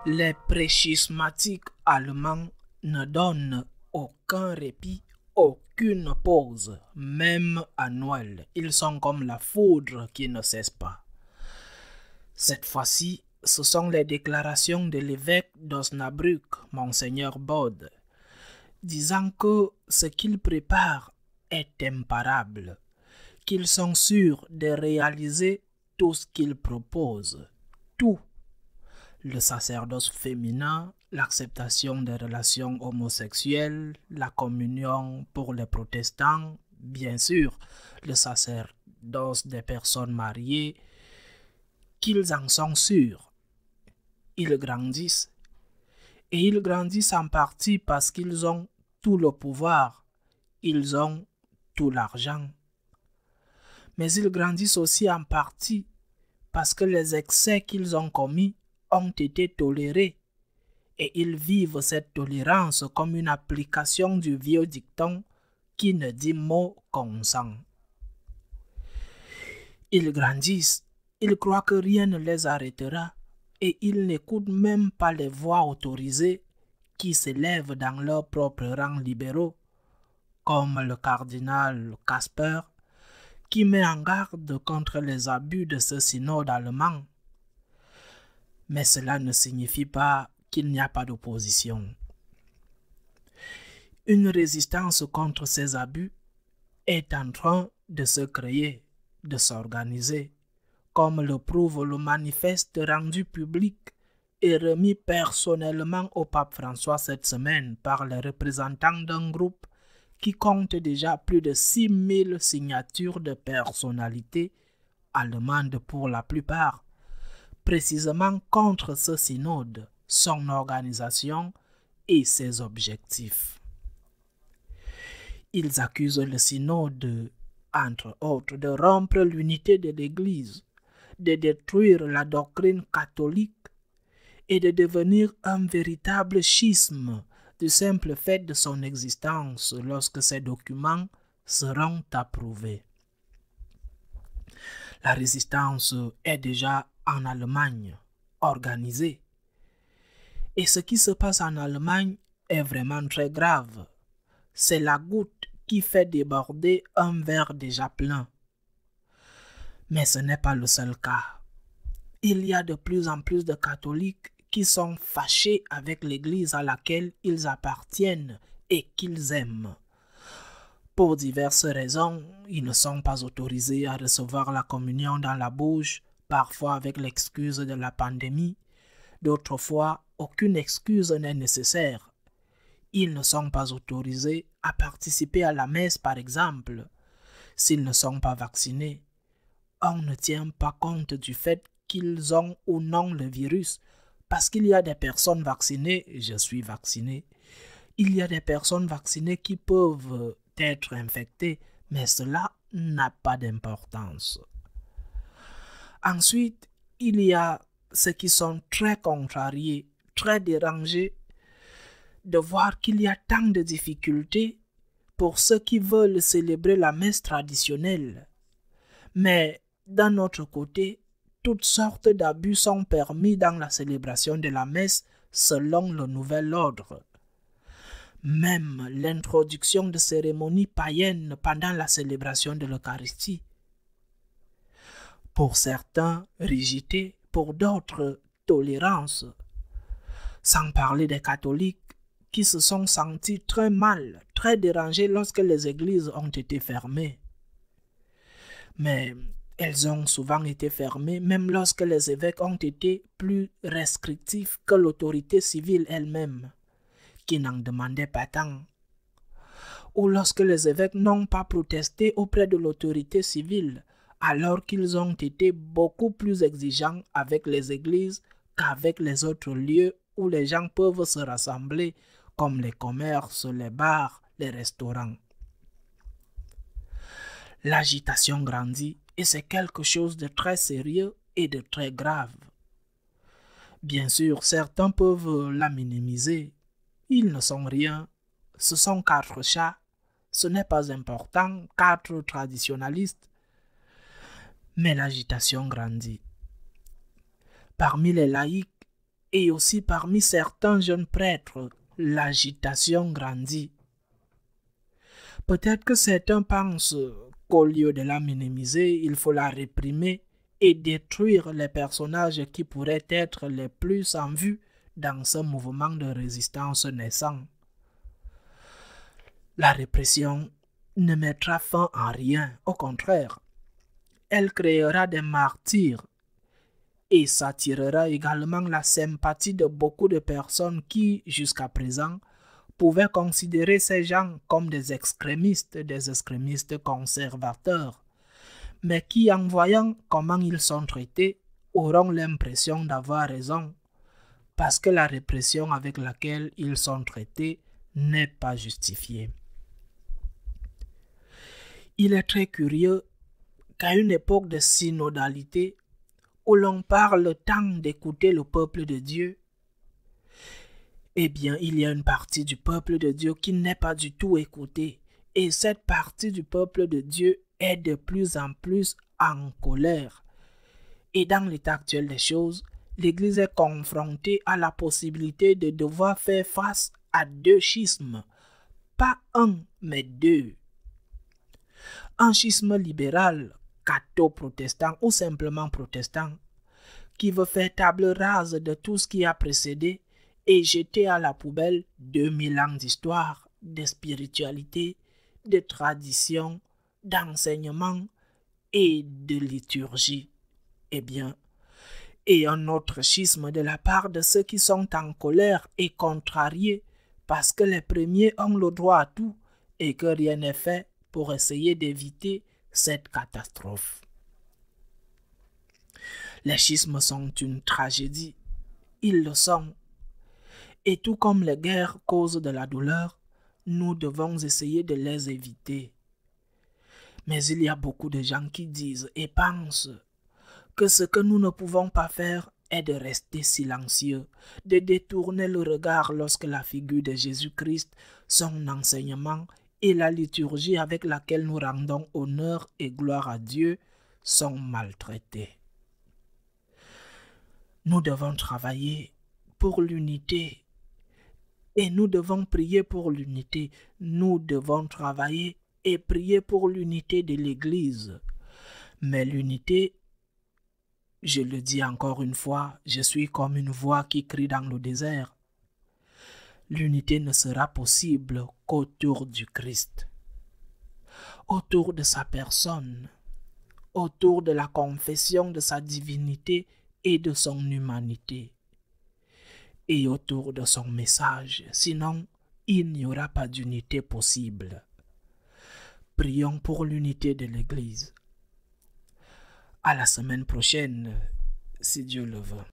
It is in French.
Les préschismatiques allemands ne donnent aucun répit, aucune pause, même à Noël. Ils sont comme la foudre qui ne cesse pas. Cette fois-ci, ce sont les déclarations de l'évêque d'Osnabrück, Monseigneur Bode, disant que ce qu'ils préparent est imparable, qu'ils sont sûrs de réaliser tout ce qu'ils proposent, tout. Le sacerdoce féminin, l'acceptation des relations homosexuelles, la communion pour les protestants, bien sûr, le sacerdoce des personnes mariées, qu'ils en sont sûrs. Ils grandissent. Et ils grandissent en partie parce qu'ils ont tout le pouvoir, ils ont tout l'argent. Mais ils grandissent aussi en partie parce que les excès qu'ils ont commis ont été tolérés et ils vivent cette tolérance comme une application du vieux dicton qui ne dit mot consent. Ils grandissent, ils croient que rien ne les arrêtera et ils n'écoutent même pas les voix autorisées qui s'élèvent dans leurs propres rangs libéraux, comme le cardinal Casper, qui met en garde contre les abus de ce synode allemand. Mais cela ne signifie pas qu'il n'y a pas d'opposition. Une résistance contre ces abus est en train de se créer, de s'organiser, comme le prouve le manifeste rendu public et remis personnellement au pape François cette semaine par les représentants d'un groupe qui compte déjà plus de 6000 signatures de personnalités allemandes pour la plupart, précisément contre ce synode, son organisation et ses objectifs. Ils accusent le synode, entre autres, de rompre l'unité de l'Église, de détruire la doctrine catholique et de devenir un véritable schisme du simple fait de son existence lorsque ces documents seront approuvés. La résistance est déjà en Allemagne, organisée. Et ce qui se passe en Allemagne est vraiment très grave. C'est la goutte qui fait déborder un verre déjà plein. Mais ce n'est pas le seul cas. Il y a de plus en plus de catholiques qui sont fâchés avec l'Église à laquelle ils appartiennent et qu'ils aiment. Pour diverses raisons, ils ne sont pas autorisés à recevoir la communion dans la bouche, parfois avec l'excuse de la pandémie. D'autres fois, aucune excuse n'est nécessaire. Ils ne sont pas autorisés à participer à la messe, par exemple, s'ils ne sont pas vaccinés. On ne tient pas compte du fait qu'ils ont ou non le virus, parce qu'il y a des personnes vaccinées, je suis vacciné, il y a des personnes vaccinées qui peuvent être infectées, mais cela n'a pas d'importance. Ensuite, il y a ceux qui sont très contrariés, très dérangés de voir qu'il y a tant de difficultés pour ceux qui veulent célébrer la messe traditionnelle. Mais d'un autre côté, toutes sortes d'abus sont permis dans la célébration de la messe selon le nouvel ordre. Même l'introduction de cérémonies païennes pendant la célébration de l'Eucharistie. Pour certains, rigidité, pour d'autres, tolérance. Sans parler des catholiques qui se sont sentis très mal, très dérangés lorsque les églises ont été fermées. Mais elles ont souvent été fermées même lorsque les évêques ont été plus restrictifs que l'autorité civile elle-même, qui n'en demandait pas tant. Ou lorsque les évêques n'ont pas protesté auprès de l'autorité civile, alors qu'ils ont été beaucoup plus exigeants avec les églises qu'avec les autres lieux où les gens peuvent se rassembler, comme les commerces, les bars, les restaurants. L'agitation grandit et c'est quelque chose de très sérieux et de très grave. Bien sûr, certains peuvent la minimiser. Ils ne sont rien. Ce sont 4 chats. Ce n'est pas important, 4 traditionalistes. Mais l'agitation grandit. Parmi les laïcs, Et aussi parmi certains jeunes prêtres, l'agitation grandit. Peut-être que certains pensent qu'au lieu de la minimiser, il faut la réprimer et détruire les personnages qui pourraient être les plus en vue dans ce mouvement de résistance naissant. La répression ne mettra fin en rien, au contraire. Elle créera des martyrs et s'attirera également la sympathie de beaucoup de personnes qui, jusqu'à présent, pouvaient considérer ces gens comme des extrémistes conservateurs, mais qui, en voyant comment ils sont traités, auront l'impression d'avoir raison, parce que la répression avec laquelle ils sont traités n'est pas justifiée. Il est très curieux qu'à une époque de synodalité, où l'on parle tant d'écouter le peuple de Dieu, eh bien, il y a une partie du peuple de Dieu qui n'est pas du tout écoutée. Et cette partie du peuple de Dieu est de plus en plus en colère. Et dans l'état actuel des choses, l'Église est confrontée à la possibilité de devoir faire face à deux schismes. Pas un, mais deux. Un schisme libéral, catho-protestant ou simplement protestant, qui veut faire table rase de tout ce qui a précédé et jeter à la poubelle 2000 ans d'histoire, de spiritualité, de tradition, d'enseignement et de liturgie. Eh bien, et un autre schisme de la part de ceux qui sont en colère et contrariés parce que les premiers ont le droit à tout et que rien n'est fait pour essayer d'éviter cette catastrophe. Les schismes sont une tragédie, ils le sont. Et tout comme les guerres causent de la douleur, nous devons essayer de les éviter. Mais il y a beaucoup de gens qui disent et pensent que ce que nous ne pouvons pas faire est de rester silencieux, de détourner le regard lorsque la figure de Jésus-Christ, son enseignement et la liturgie avec laquelle nous rendons honneur et gloire à Dieu sont maltraités. Nous devons travailler pour l'unité et nous devons prier pour l'unité. Nous devons travailler et prier pour l'unité de l'Église. Mais l'unité, je le dis encore une fois, je suis comme une voix qui crie dans le désert. L'unité ne sera possible qu'autour du Christ, autour de sa personne, autour de la confession de sa divinité et de son humanité, et autour de son message. Sinon, il n'y aura pas d'unité possible. Prions pour l'unité de l'Église. À la semaine prochaine, si Dieu le veut.